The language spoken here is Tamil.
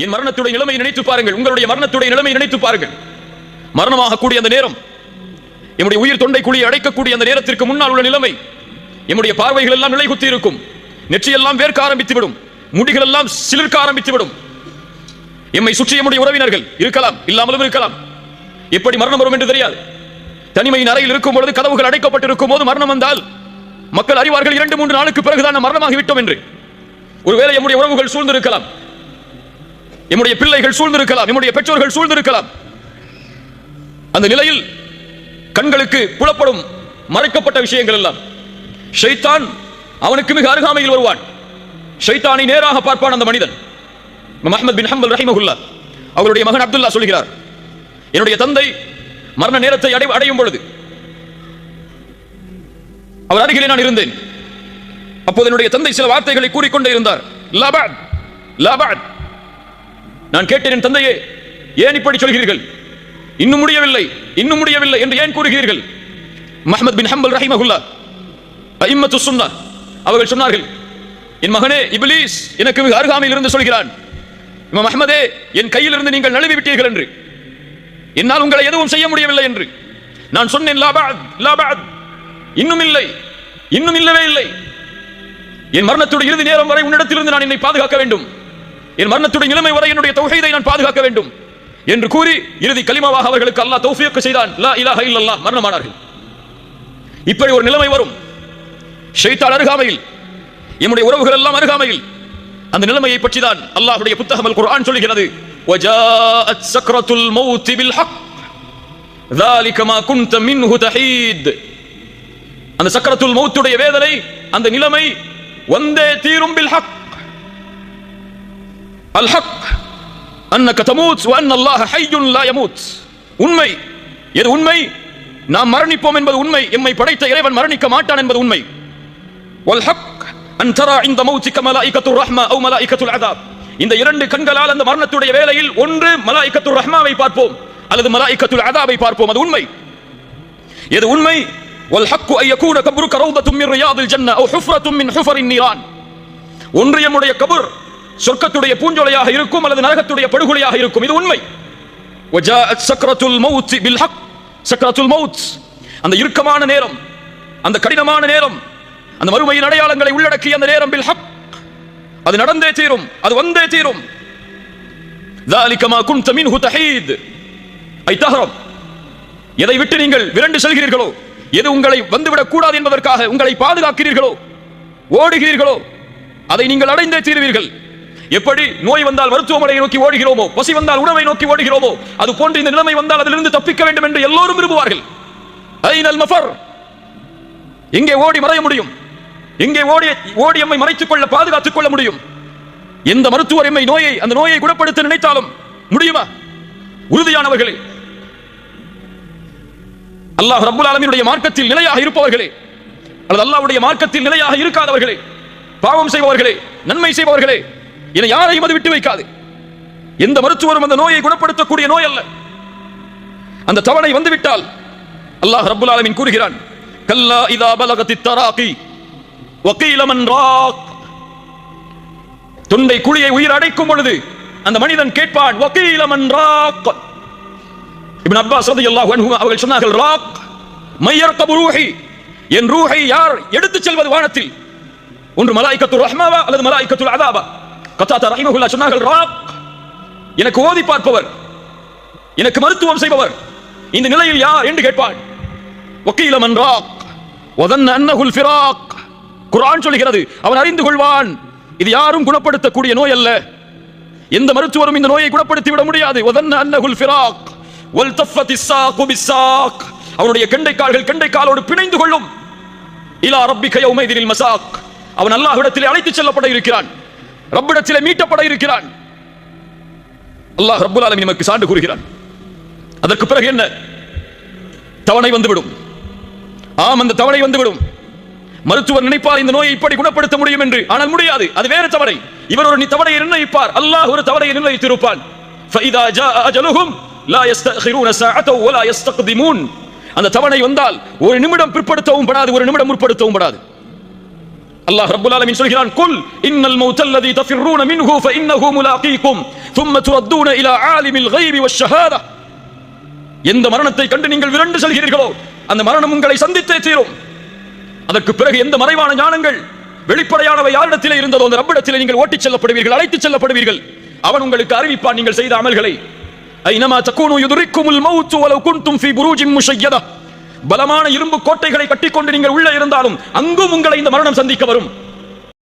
என் மரணத்துடைய நிலைமை நினைத்து பாருங்கள், உங்களுடைய மரணத்துடைய நிலைமை நினைத்து பாருங்கள். மரணமாக கூடிய அந்த நேரம், என்னுடைய உயிர் தொண்டை குழியை அடைக்கக்கூடிய அந்த நேரத்திற்கு முன்னால் உள்ள நிலைமை, என்னுடைய பார்வைகள் எல்லாம் நிலைகுத்தி இருக்கும், நெற்றியெல்லாம் வேர்க்க ஆரம்பித்துவிடும், முடிகள் எல்லாம் சிலிர்க்க ஆரம்பித்துவிடும். எம்மை சுற்றி நம்முடைய உறவினர்கள் இருக்கலாம், இல்லாமலும் இருக்கலாம். எப்படி மரணம் வரும் என்று தெரியாது. தனிமையின் அறையில் இருக்கும் பொழுது, கதவுகள் அடைக்கப்பட்டிருக்கும் போது மரணம் வந்தால் மக்கள் அறிவார்கள் 2-3 நாளுக்கு பிறகுதான் மரணமாகிவிட்டோம் என்று. ஒருவேளை நம்முடைய உறவுகள் சூழ்ந்திருக்கலாம், நம்முடைய பிள்ளைகள் சூழ்ந்திருக்கலாம், நம்முடைய பெற்றோர்கள் சூழ்ந்திருக்கலாம். அந்த நிலையில் கண்களுக்கு புலப்படும் மறைக்கப்பட்ட விஷயங்கள் எல்லாம், ஷைத்தான் அவனுக்கு மிக அருகாமையில் வருவான். ஷைத்தானை நேராக பார்ப்பான் அந்த மனிதன். அஹ்மத் பின் ஹம்பல் ரஹிமஹுல்லா அவருடைய மகன் அப்துல்லா சொல்கிறார், என்னுடைய தந்தை மரண நேரத்தை அடையும் பொழுது அவர் அருகிலே நான் இருந்தேன். அப்போது என்னுடைய தந்தை சில வார்த்தைகளை கூறிக்கொண்டே இருந்தார். நான் கேட்டேன், என் தந்தையே, ஏன் இப்படி சொல்கிறீர்கள்? இன்னும் முடியவில்லை, இன்னும் முடியவில்லை என்று ஏன் கூறுகிறீர்கள்? அஹ்மத் பின் ஹம்பல் ரஹிமஹுல்லா அஇம்மத்து சுன்னah அவர்கள் சொன்னார்கள், என் மகனே, இப்லீஸ் எனக்கு மிக அருகாமையில் இருந்து சொல்கிறான், இமாம் அஹ்மதே, என் கையில் இருந்து நீங்கள் நழுவி விட்டீர்கள் என்று, என்னால் உங்களை எதுவும் செய்ய முடியவில்லை என்று. நான் சொன்னேன், லா பஅத், இன்னும் இல்லை, இன்னும் இல்லவே இல்லை. என் மரணத்துடைய இறுதி நேரம் வரை உன்னிடத்திலிருந்து நான் என்னை பாதுகாக்க வேண்டும், என் மரணத்துடைய நிலைமை வரை என்னுடைய தௌஹீதை நான் பாதுகாக்க வேண்டும் என்று கூறி இறுதி கலிமாவாக அவர்களுக்கு அல்லாஹ் தௌஃபீக் செய்தான். லா இலாஹ இல்லல்லாஹ், மரணமானார்கள். இப்படி ஒரு நிலைமை வரும். ஷைத்தான் அருகாமையில், நம்முடைய உறவுகள் எல்லாம் அருகாமையில். அந்த நிலைமையை பற்றி தான் அல்லாஹ்வுடைய புத்தகம் அல் குர்ஆன் சொல்கிறது, வஜாஅத் சக்ரத்துல் மௌத் பில் ஹக் ذلك ما كنت منه تحيد. அந்த சக்ரத்துல் மௌத்துடைய வேதனை, அந்த நிலைமை வந்தே தீரும். பில் ஹக், அல் ஹக் அன்னக தமூத் வ அன்ன அல்லாஹ ஹய்யுன் லா யமூத். உண்மை எது? உண்மை நாம் மரணிப்போம் என்பது உண்மை, எம்மை படைத்த இறைவன் மரணிக்க மாட்டான் என்பது உண்மை. வல் ஹக் அன் தரா இன்த மௌத்திக மலாயிகத்துர் ரஹ்மா அவ் மலாயிகத்துல் அதாப். இந்த 2 கண்களால் அந்த மரணத்துடைய வேளையில் ஒன்று மலாயிகத்துர் ரஹ்மாவை பார்ப்போம் அல்லது மலாயிகத்துல் அதாபை பார்ப்போம். அது உண்மை. எது உண்மை? வல் ஹக்கு அன் யகூன கப்ருக ரௌதத்தும் மின் ரியாதில் ஜன்னah அவ் ஹுஃப்ரத்தும் மின் ஹுஃபரின் நீரான். ஒன்று நம்முடைய கபர் சொர்க்கத்துடைய பூஞ்சோலையாக இருக்கும் அல்லது நரகத்துடைய படுகொலையாக இருக்கும். இது உண்மை. வஜாஅத் சக்ரத்துல் மௌத் பில் ஹக். சக்ரத்துல் மௌத், அந்த இறுக்கமான நேரம், அந்த கடினமான நேரம், அந்த மறுமையின் அடையாளங்களை உள்ளடக்கிய அந்த நேரம், பில் ஹக், அது நடந்தே தீரும், அது வந்தே தீரும். ذلك ما كنت منه تحيد. ஐ தஹரம், எதை விட்டு நீங்கள் விரண்டு செல்கிறீர்களோ, எது உங்களை வந்துவிடக் கூடாது என்பதற்காக உங்களை பாதுகாக்கிறீர்களோ, ஓடுகிறீர்களோ, அதை நீங்கள் அடைந்தே தீருவீர்கள். எப்படி நோய் வந்தால் மருத்துவமனையை நோக்கி ஓடுகிறோமோ, பசி வந்தால் உணவை நோக்கி ஓடுகிறோமோ, அது போன்று இந்த நிலைமை வந்தால் அதிலிருந்து தப்பிக்க வேண்டும் என்று எல்லோரும் விரும்புவார்கள். ஐனல் மஃபர், எங்கே ஓடி மறைய முடியும்? எங்கே ஓடி எம்மை மறைத்துக் கொள்ள, பாதுகாத்துக் கொள்ள முடியும்? எந்த மருத்துவர் எம்மை அந்த நோயை குணப்படுத்த நினைத்தாலும் முடியுமா? உறுதியானவர்களே, அல்லாஹ் ரப்புல் ஆலமீனுடைய மார்க்கத்தில் நிலையாக இருப்பவர்களே அல்லது அல்லாஹ்வுடைய மார்க்கத்தில் நிலையாக இருக்காதவர்களே, பாவம் செய்பவர்களே, நன்மை செய்பவர்களே, என யாரையும் அது விட்டு வைக்காது. எந்த மருத்துவரும் அந்த நோயை குணப்படுத்தக்கூடிய நோய் அல்ல. அந்த தவணை வந்துவிட்டால் அல்லாஹ் ரப்புல் ஆலமீன் கூறுகிறான், கல்லா இதா பலகத்தித் தராகி வகீல மன் ராக். தொண்டை குழியை உயிர் அடைக்கும் பொழுது அந்த மனிதன் கேட்பான், வகீல மன் ராக். இப்னு அப்பாஸ் ரலியல்லாஹு அன்ஹு அவர்கள் சொன்னார்கள், ராக் மையர்கபு ரூஹி, என் ரூஹை யார் எடுத்துச் செல்வது வானத்தில்? ஒன்று மலாயிகத்துர் ரஹ்மாவா அல்லது மலாயிகத்துல் அதாபா? கத்தாதா ரஹிமஹுல்லாஹ் சொன்னார்கள், ராக், எனக்கு ஓதி பார்ப்பவர், எனக்கு மருத்துவம் செய்பவர், இந்த நிலையில் யார் என்று கேட்பான். வகீல மன் ராக் வதன்ன அன்னஹுல் ஃபிராக். குர்ஆன் சொல்கிறது, அவன் அறிந்து கொள்வான், இது யாரும் குணப்படுத்தக்கூடிய நோய் அல்ல, எந்த மருத்துவரும் இந்த நோயை குணப்படுத்தி விட முடியாது. வதன்ன அன்னஹுல் ஃபிராக் வல்தஃபத்திஸ் ஸாகு பிஸ்ஸாக். அவனுடைய கெண்டைக்காலோடு பிணைந்து கொள்ளும். இலா ரப்பிக யௌமைதில் மஸாக். அவன் அல்லாஹ்விடத்திலே அழைத்துச் செல்லப்பட இருக்கிறான், ரப்பிடத்திலே மீட்டப்பட இருக்கிறான். அல்லாஹ் ரப்புல் ஆலமீன் நமக்கு சான்று கூறுகிறான். அதற்கு பிறகு என்ன? தவணை வந்துவிடும். ஆம், அந்த தவணை வந்துவிடும். மருத்துவர் நினைப்பார் இந்த நோயை இப்படி குணப்படுத்த முடியும் என்று, ஆனால் முடியாது. அது வேறு தவணை. இவர் ஒரு தவணையை நிர்ணயிப்பார், அல்லாஹ் ஒரு தவணையை நிர்ணயித்திருப்பான். ஃபஇதா ஜாஅ அஜலுஹும் லா யஸ்தஅখিরூன ஸாஅத்தன் வலா யஸ்தக்திமூன். அந்த தவணை வந்தால் ஒரு நிமிடம் பிற்படுத்தவும் படாது, ஒரு நிமிடம் முற்படுத்தவும் படாது. அல்லாஹ் ரப்பல் ஆலமீன் சொல்கிறான், குல் இன்னல் மௌத்தல்லதி தஃபிர்ரூன மின்ஹு ஃபஇன்னஹு முலாகீகும் ثم تردون الى عالم الغيب والشهاده. எந்த மரணத்தை கண்டு நீங்கள் விரண்டு செல்கிறீர்களோ அந்த மரணம் உங்களை சந்தித்தே தீரும். அதற்கு பிறகு எந்த மறைவான ஞானங்கள் வெளிப்படையானவை யாரிடத்திலே இருந்ததோ அந்த ரப்பிடத்திலே நீங்கள் ஓட்டிச் செல்லப்படுவீர்கள், அழைத்துச் செல்லப்படுவீர்கள். அவன் உங்களுக்கு அறிவிப்பான் நீங்கள் செய்த அமல்களை. ஐனமா தகூனு யுத்ரிக்குமுல் மௌத் வலவ் குன்தும் ஃபீ புரூஜின் முஷய்யதா. பலமான இரும்பு கோட்டைகளை கட்டிக்கொண்டு நீங்கள் உள்ளே இருந்தாலும் அங்கும் உங்களை இந்த மரணம் சந்திக்க வரும்.